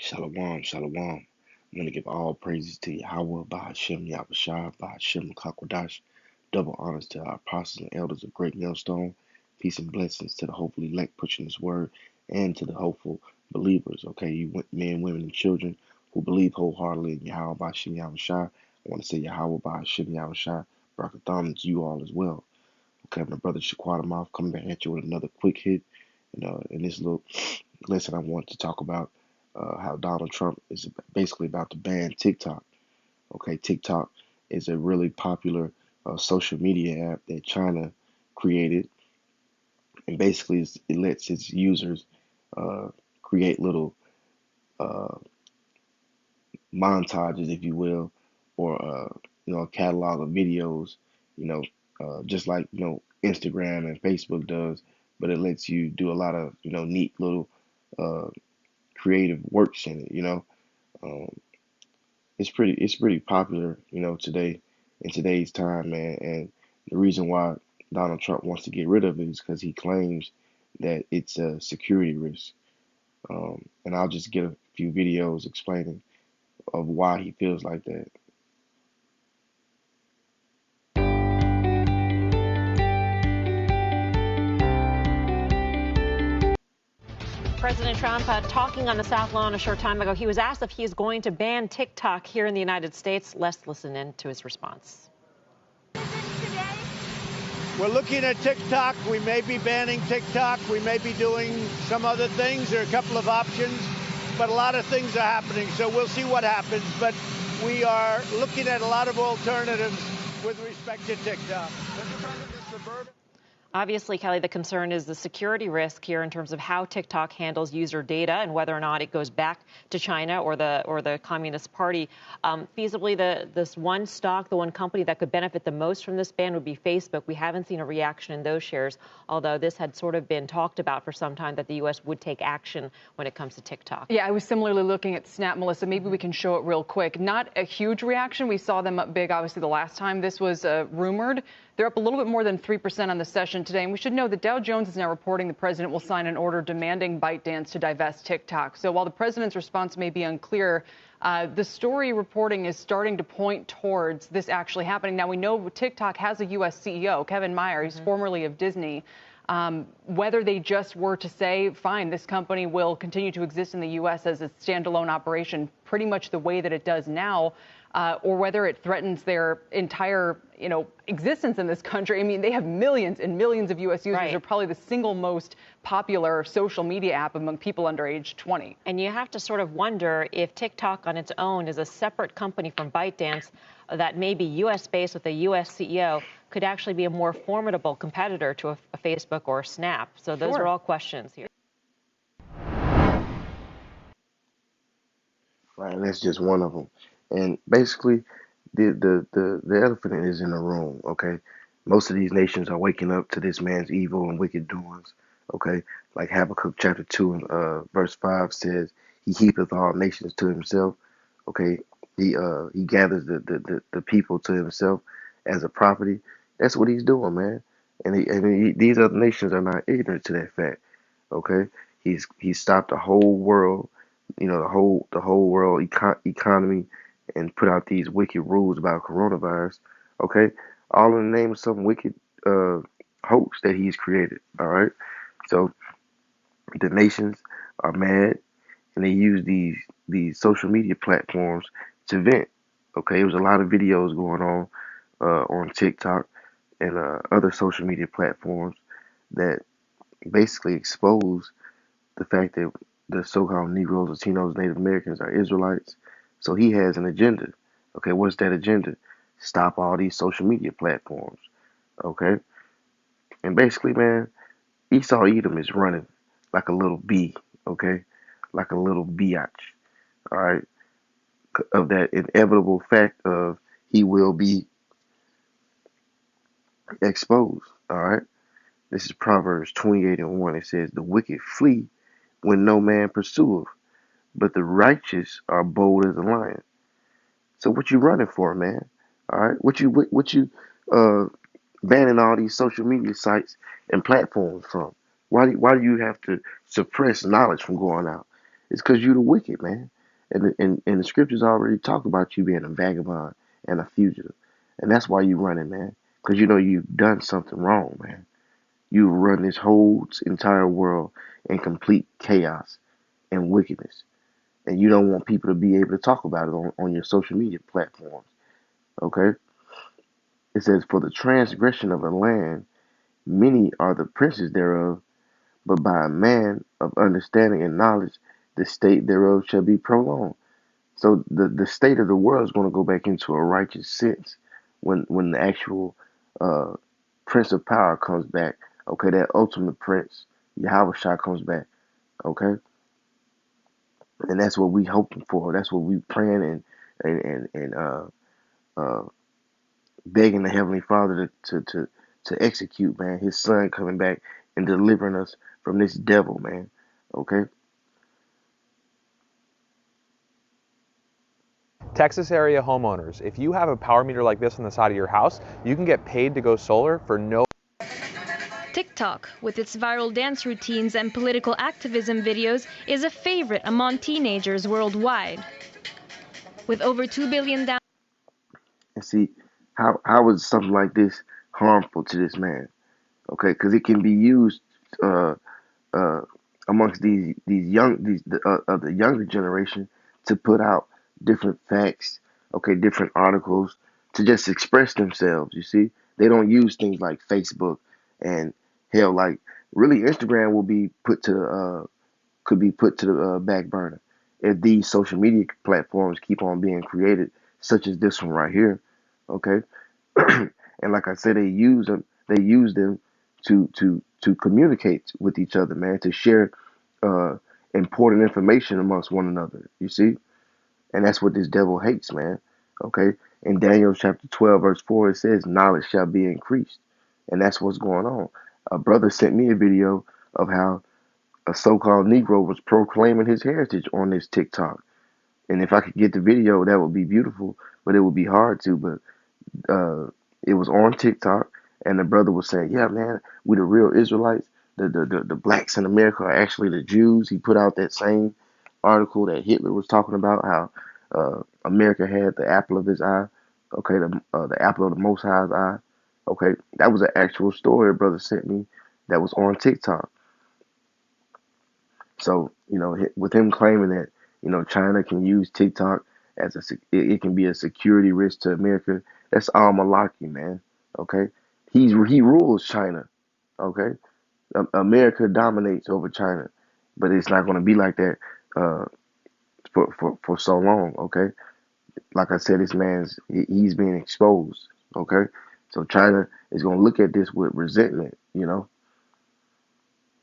Shalom, shalom. I want to give all praises to Yahweh, Bahashem, Yahushua, Bahashem, Kakwadash. Double honors to our apostles and elders of Great Millstone. Peace and blessings to the hopeful elect pushing this word and to the hopeful believers, okay, you men, women, and children who believe wholeheartedly in Yahweh, Bahashem, Yahushua. I want to say Yahweh, Bahashem, Yahushua, Barakatham to you all as well. Okay, my brother Shaquatamoff coming back at you with another quick hit. In this little lesson, I want to talk about how Donald Trump is basically about to ban TikTok. Okay, TikTok is a really popular social media app that China created, and basically it lets its users uh, create little uh, montages, if you will, or a catalog of videos, you know, just like Instagram and Facebook does, but it lets you do a lot of neat little uh, creative works in it. Um, it's pretty popular, today in today's time, man. And the reason why Donald Trump wants to get rid of it is because he claims that it's a security risk. And I'll just get a few videos explaining of why he feels like that. President Trump talking on the South Lawn a short time ago. He was asked if he is going to ban TikTok here in the United States. Let's listen in to his response. We're looking at TikTok. We may be banning TikTok. We may be doing some other things. There are a couple of options, but a lot of things are happening. So we'll see what happens. But we are looking at a lot of alternatives with respect to TikTok. Obviously, Kelly, the concern is the security risk here in terms of how TikTok handles user data and whether or not it goes back to China or the Communist Party. Feasibly, this one stock, the one company that could benefit the most from this ban would be Facebook. We haven't seen a reaction in those shares, although this had sort of been talked about for some time that the U.S. would take action when it comes to TikTok. Yeah, I was similarly looking at Snap, Melissa. Maybe we can show it real quick. Not a huge reaction. We saw them up big, obviously, the last time this was rumored. They're up a little bit more than 3% on the session today. And we should know that Dow Jones is now reporting the president will sign an order demanding ByteDance to divest TikTok. So while the president's response may be unclear, the story reporting is starting to point towards this actually happening. Now, we know TikTok has a U.S. CEO, Kevin Mayer. He's formerly of Disney. Whether they just were to say, fine, this company will continue to exist in the U.S. as a standalone operation, pretty much the way that it does now, or whether it threatens their entire, existence in this country. I mean, they have millions and millions of U.S. users. Right. They're probably the single most popular social media app among people under age 20. And you have to sort of wonder if TikTok on its own is a separate company from ByteDance that may be U.S.-based with a U.S. CEO could actually be a more formidable competitor to a Facebook or a Snap. So those Sure. are all questions here. Right, and that's just one of them. And basically, the elephant is in the room. Okay, most of these nations are waking up to this man's evil and wicked doings. Okay, like Habakkuk chapter 2 and verse 5 says, "He heapeth all nations to himself." Okay, he gathers the people to himself as a property. That's what he's doing, man. And these other nations are not ignorant to that fact. Okay, he's stopped the whole world, the whole world economy, and put out these wicked rules about coronavirus. Okay, all in the name of some wicked uh hoax that he's created. All right, so the nations are mad, and they use these social media platforms to vent. Okay, there was a lot of videos going on TikTok and other social media platforms that basically expose the fact that the so-called Negroes, Latinos, Native Americans are Israelites. So he has an agenda. Okay, what's that agenda? Stop all these social media platforms. Okay, and basically, man, Esau Edom is running like a little bee. Okay, like a little biatch. All right, of that inevitable fact of he will be exposed. All right, this is Proverbs 28:1. It says, "The wicked flee when no man pursueth, but the righteous are bold as a lion." So what you running for, man? All right, what you uh banning all these social media sites and platforms from? Why do you have to suppress knowledge from going out? It's because you the wicked, man. And the scriptures already talk about you being a vagabond and a fugitive. And that's why you running, man. Because you know you've done something wrong, man. You've run this whole entire world in complete chaos and wickedness. And you don't want people to be able to talk about it on your social media platforms. Okay? It says, for the transgression of a land, many are the princes thereof, but by a man of understanding and knowledge, the state thereof shall be prolonged. So the state of the world is going to go back into a righteous sense when the actual uh, Prince of Power comes back. Okay, that ultimate Prince, Yahweh Shah comes back. Okay, and that's what we hoping for. That's what we praying and uh, begging the Heavenly Father to execute, man. His Son coming back and delivering us from this devil, man. Okay. Texas area homeowners, if you have a power meter like this on the side of your house, you can get paid to go solar for no. TikTok, with its viral dance routines and political activism videos, is a favorite among teenagers worldwide. With over 2 billion downloads. And see, how is something like this harmful to this man? Okay, because it can be used uh, uh, amongst the younger generation to put out different facts, okay, different articles to just express themselves. You see, they don't use things like Facebook and hell, like really Instagram will be put to could be put to the back burner if these social media platforms keep on being created, such as this one right here. Okay, and like I said, they use them. They use them to communicate with each other, man, to share uh, important information amongst one another. You see, and that's what this devil hates, man. Okay, in Daniel chapter 12, verse 4, it says, "Knowledge shall be increased," and that's what's going on. A brother sent me a video of how a so-called Negro was proclaiming his heritage on this TikTok. And if I could get the video, that would be beautiful, but it would be hard to. But it was on TikTok, and the brother was saying, "Yeah, man, we the real Israelites. The blacks in America are actually the Jews." He put out that same article that Hitler was talking about, how America had the apple of his eye. Okay, the apple of the Most High's eye. Okay, that was an actual story a brother sent me that was on TikTok. So, you know, with him claiming that, you know, China can use TikTok as it can be a security risk to America, that's all malarkey, man. Okay, he rules China. Okay, America dominates over China, but it's not going to be like that uh, for so long. Okay, like I said, this he's being exposed. Okay, so China is going to look at this with resentment. You know.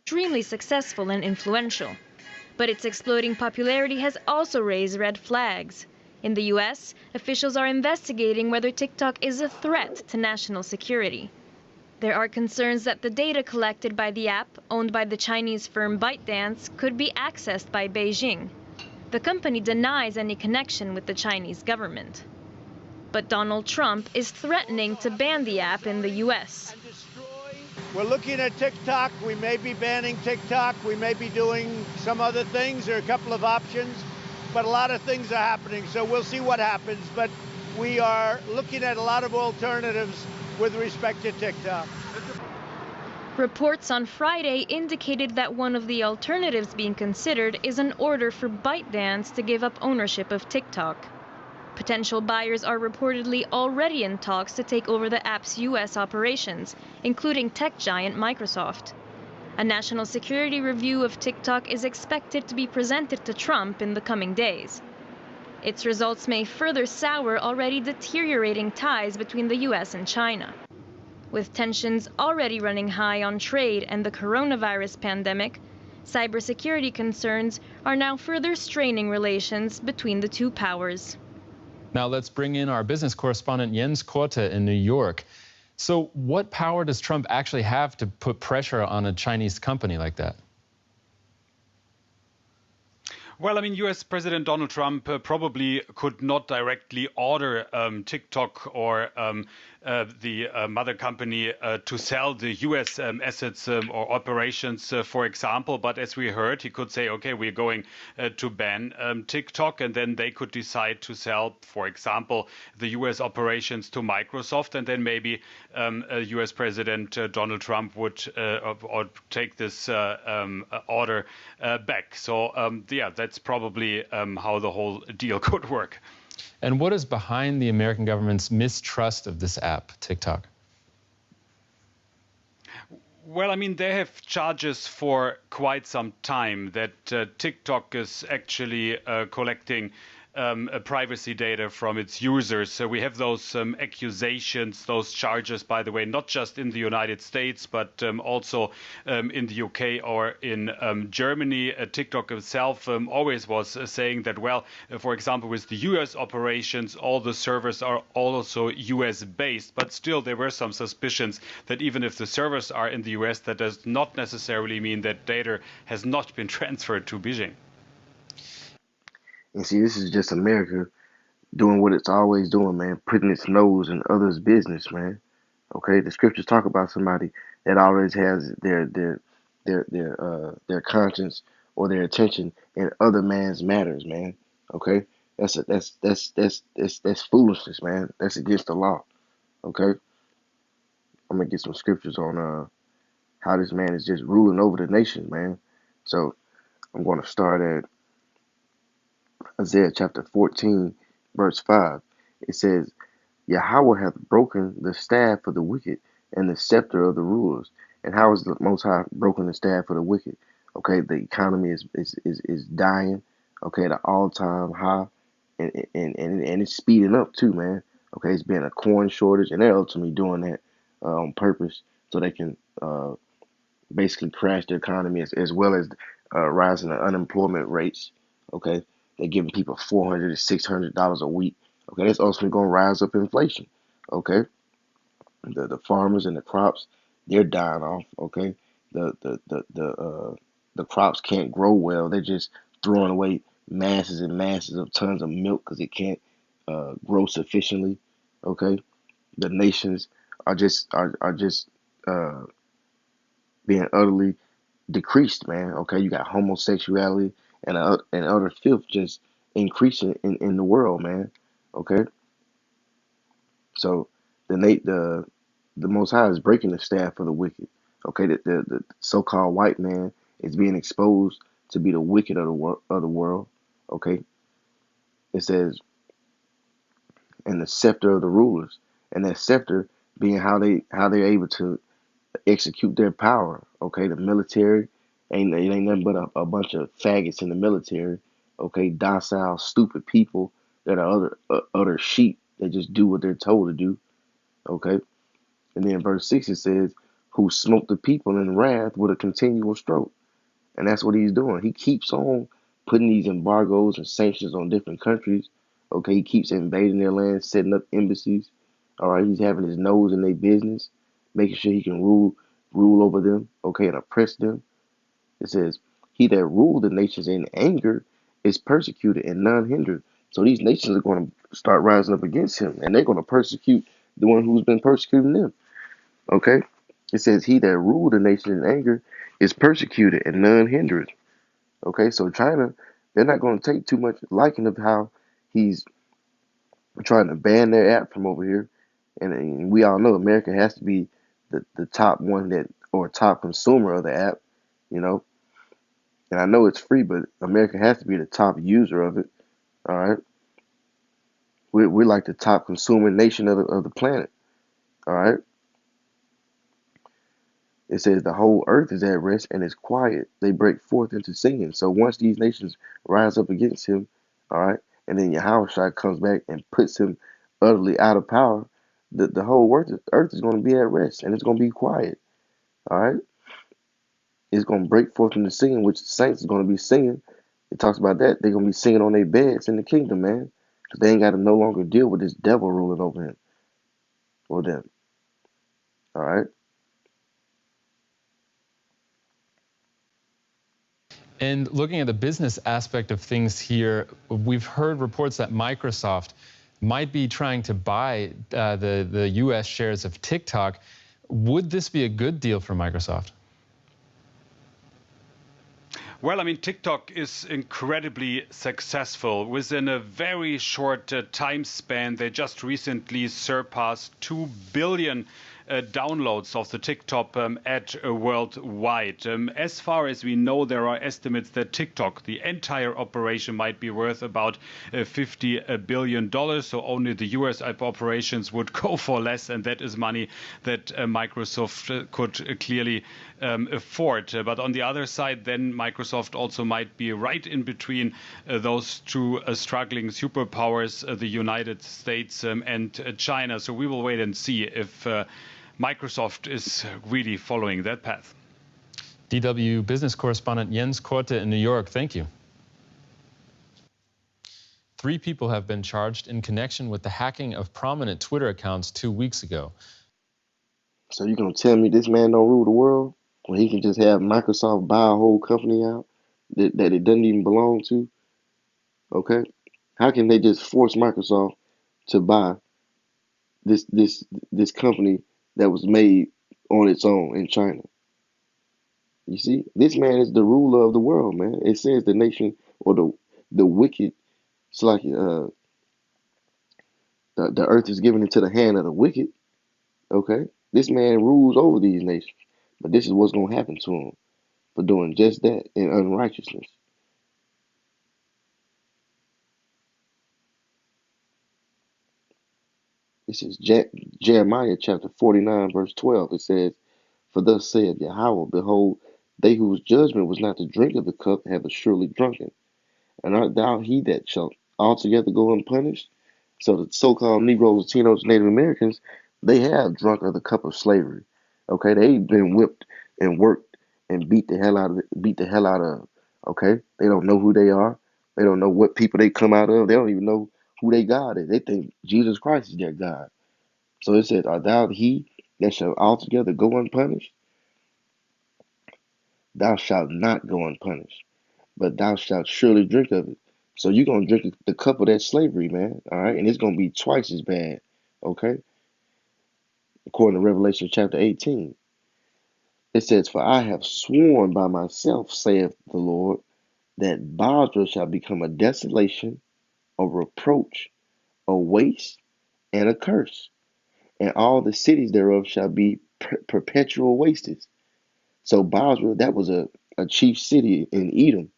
Extremely successful and influential. But its exploding popularity has also raised red flags. In the US, officials are investigating whether TikTok is a threat to national security. There are concerns that the data collected by the app, owned by the Chinese firm ByteDance, could be accessed by Beijing. The company denies any connection with the Chinese government. But Donald Trump is threatening to ban the app in the US. We're looking at TikTok. We may be banning TikTok. We may be doing some other things. There are a couple of options, but a lot of things are happening. So we'll see what happens. But we are looking at a lot of alternatives with respect to TikTok. Reports on Friday indicated that one of the alternatives being considered is an order for ByteDance to give up ownership of TikTok. Potential buyers are reportedly already in talks to take over the app's U.S. operations, including tech giant Microsoft. A national security review of TikTok is expected to be presented to Trump in the coming days. Its results may further sour already deteriorating ties between the U.S. and China. With tensions already running high on trade and the coronavirus pandemic, cybersecurity concerns are now further straining relations between the two powers. Now let's bring in our business correspondent Jens Korte in New York. So what power does Trump actually have to put pressure on a Chinese company like that? Well, I mean, US President Donald Trump probably could not directly order TikTok or the mother company to sell the US assets or operations, for example. But as we heard, he could say, okay, we're going to ban TikTok, and then they could decide to sell, for example, the US operations to Microsoft, and then maybe US President Donald Trump would or take this order back. So, yeah, that's probably how the whole deal could work. And what is behind the American government's mistrust of this app, TikTok? Well, I mean, they have charges for quite some time that TikTok is actually collecting privacy data from its users. So we have those accusations, those charges, by the way, not just in the United States, but also in the UK or in Germany. TikTok itself always was saying that, well, for example, with the US operations, all the servers are also US based, but still there were some suspicions that even if the servers are in the US, that does not necessarily mean that data has not been transferred to Beijing. And see, this is just America doing what it's always doing, man, putting its nose in others' business, man. Okay, the scriptures talk about somebody that always has their conscience or their attention in other man's matters, man. Okay, that's foolishness, man. That's against the law. Okay, I'm gonna get some scriptures on how this man is just ruling over the nation, man. So I'm going to start at Isaiah chapter 14, verse 5. It says, Yahweh hath broken the staff of the wicked and the scepter of the rulers. And how is the Most High broken the staff of the wicked? Okay, the economy is dying. Okay, the all time high, and it's speeding up too, man. Okay, it's been a corn shortage, and they're ultimately doing that on purpose so they can basically crash the economy as well as rising the unemployment rates. Okay, they're giving people $400 to $600 a week. Okay, that's ultimately going to rise up inflation. Okay, the farmers and the crops, they're dying off. Okay, the crops can't grow well. They're just throwing away masses and masses of tons of milk because it can't grow sufficiently. Okay, the nations are just uh, being utterly decreased, man. Okay, you got homosexuality and other filth just increasing in the world, man. Okay, so the Most High is breaking the staff of the wicked. Okay, the so-called white man is being exposed to be the wicked of the world. Okay, it says, and the scepter of the rulers, and that scepter being how they're able to execute their power. Okay, the military ain't nothing but a bunch of faggots in the military. Okay, docile, stupid people that are other sheep that just do what they're told to do. Okay, and then verse 6 it says, "Who smote the people in wrath with a continual stroke," and that's what he's doing. He keeps on putting these embargoes and sanctions on different countries. Okay, he keeps invading their land, setting up embassies. All right, he's having his nose in their business, making sure he can rule over them, okay, and oppress them. It says, "He that ruled the nations in anger is persecuted and none hindered." So these nations are going to start rising up against him, and they're going to persecute the one who's been persecuting them. Okay, it says, "He that ruled the nation in anger is persecuted and none hindered." Okay, so China, they're not going to take too much liking of how he's trying to ban their app from over here. And we all know America has to be the top one that or top consumer of the app, you know. And I know it's free, but America has to be the top user of it. All right, we're like the top consumer nation of the planet. All right, it says the whole earth is at rest and is quiet. They break forth into singing. So once these nations rise up against him, all right, and then Yahushua comes back and puts him utterly out of power, the whole earth is going to be at rest and it's going to be quiet. All right, it's going to break forth into singing, which the saints is going to be singing. It talks about that they're going to be singing on their beds in the kingdom, man, because they ain't got to no longer deal with this devil ruling over him or them. All right. And looking at the business aspect of things here, we've heard reports that Microsoft might be trying to buy the U.S. shares of TikTok. Would this be a good deal for Microsoft? Well, I mean, TikTok is incredibly successful. Within a very short time span, they just recently surpassed 2 billion downloads of the TikTok ad worldwide. As far as we know, there are estimates that TikTok, the entire operation, might be worth about $50 billion. So only the US operations would go for less, and that is money that Microsoft could clearly afford. But on the other side, then Microsoft also might be right in between those two struggling superpowers, the United States and China. So we will wait and see if Microsoft is really following that path. DW business correspondent Jens Korte in New York, thank you. 3 people have been charged in connection with the hacking of prominent Twitter accounts 2 weeks ago. So you gonna tell me this man don't rule the world when he can just have Microsoft buy a whole company out that it doesn't even belong to? Okay, how can they just force Microsoft to buy this company that was made on its own in China? You see, this man is the ruler of the world, man. It says the nation or the wicked. It's like the earth is given into the hand of the wicked. Okay, this man rules over these nations, but this is what's gonna happen to him for doing just that in unrighteousness. This is Jeremiah chapter 49, verse 12. It says, "For thus saith Yahweh, behold, they whose judgment was not to drink of the cup have surely drunken. And art thou he that shall altogether go unpunished?" So the so-called Negroes, Latinos, Native Americans, they have drunk of the cup of slavery. Okay, they've been whipped and worked and beat the hell out of. Okay, they don't know who they are. They don't know what people they come out of. They don't even know who they God is. They think Jesus Christ is their God. So it says, "Art thou he that shall altogether go unpunished? Thou shalt not go unpunished, but thou shalt surely drink of it." So you're gonna drink the cup of that slavery, man. All right, and it's gonna be twice as bad. Okay, according to Revelation chapter 18, it says, "For I have sworn by myself, saith the Lord, that Basra shall become a desolation, a reproach, a waste, and a curse, and all the cities thereof shall be perpetual wastes." So Basra, that was a chief city in Edom,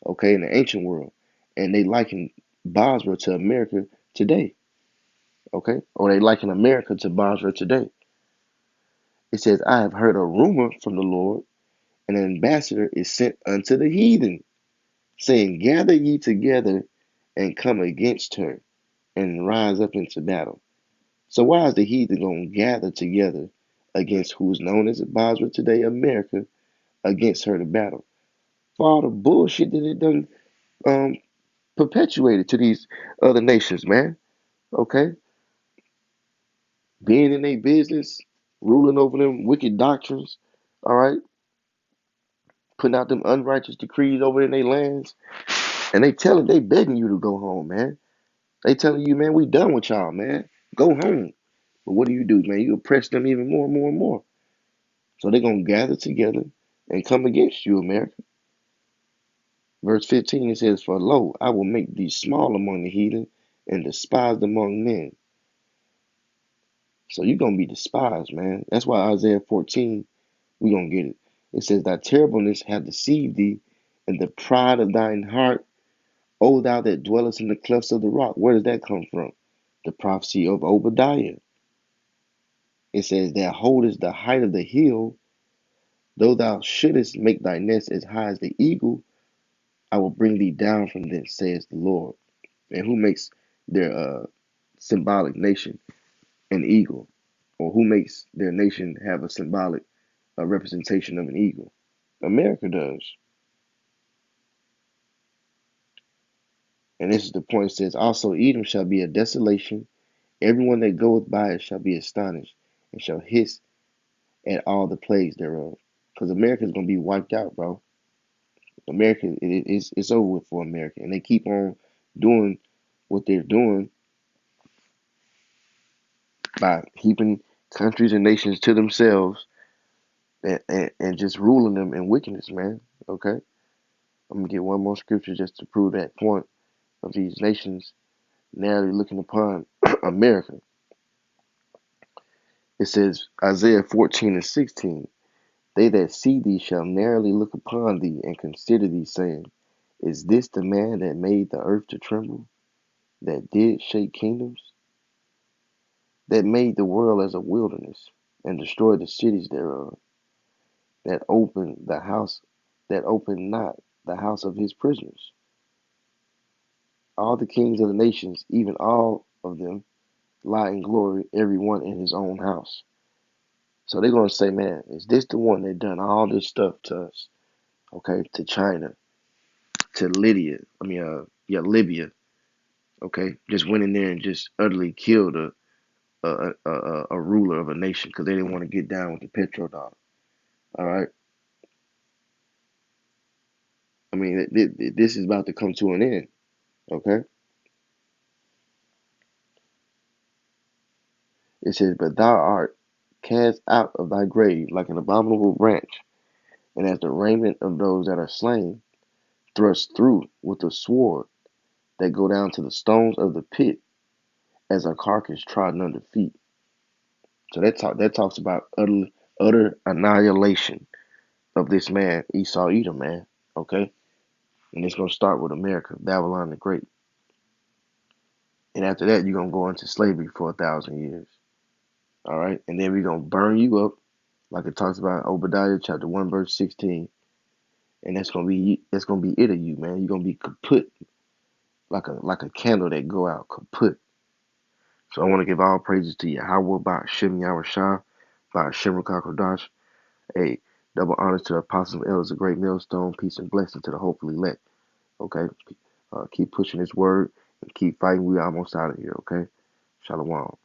okay, in the ancient world. And they liken Basra to America today, okay? Or they liken America to Basra today. It says, "I have heard a rumor from the Lord, an ambassador is sent unto the heathen, saying, Gather ye together and come against her and rise up into battle." So why is the heathen going to gather together against who's known as Basra today, America, against her to battle? For all the bullshit that it done um, perpetuated to these other nations, man. Okay? Being in their business, ruling over them wicked doctrines, all right? Putting out them unrighteous decrees over in their lands. And they begging you to go home, man. They telling you, man, we done with y'all, man. Go home. But what do, man? You oppress them even more and more and more. So they're going to gather together and come against you, America. Verse 15, it says, "For lo, I will make thee small among the heathen and despised among men." So you're going to be despised, man. That's why Isaiah 14, we're going to get it. It says, "Thy terribleness hath deceived thee, and the pride of thine heart, O thou that dwellest in the clefts of the rock." Where does that come from? The prophecy of Obadiah. It says, "Thou holdest the height of the hill, though thou shouldest make thy nest as high as the eagle, I will bring thee down from thence, says the Lord." And who makes their symbolic nation an eagle? Or who makes their nation have a symbolic representation of an eagle? America does. And this is the point. It says, "Also Edom shall be a desolation. Everyone that goeth by it shall be astonished, and shall hiss at all the plagues thereof." Because America is going to be wiped out, bro. America, it's over with for America, and they keep on doing what they're doing by keeping countries and nations to themselves and just ruling them in wickedness, man. Okay, I'm gonna get one more scripture just to prove that point of these nations narrowly looking upon America. It says Isaiah 14:16. They that see thee shall narrowly look upon thee and consider thee, saying, is this the man that made the earth to tremble, that did shake kingdoms, that made the world as a wilderness, and destroyed the cities thereof, that opened the house, that opened not the house of his prisoners? All the kings of the nations, even all of them, lie in glory, every one in his own house. So they're gonna say, man, is this the one that done all this stuff to us? Okay, to China, to Libya. Okay, just went in there and just utterly killed a ruler of a nation because they didn't want to get down with the petrodollar. All right, I mean this is about to come to an end. Okay, it says, but thou art cast out of thy grave like an abominable branch, and as the raiment of those that are slain, thrust through with a sword, that go down to the stones of the pit, as a carcass trodden under feet. So that talks about utter annihilation of this man Esau Edom, man. Okay, and it's gonna start with America, Babylon the Great, and after that you're gonna go into slavery for 1,000 years. All right, and then we're gonna burn you up, like it talks about Obadiah chapter 1 verse 16, and that's gonna be it of you, man. You're gonna be kaput, like a candle that go out kaput. So I want to give all praises to Yahweh by Qam Yasharahla by Hashem Kodash. A double honors to the apostles and elders of Great Millstone. Peace and blessing to the hopefully elect. Okay, keep pushing this word and keep fighting. We almost out of here. Okay, Shalom.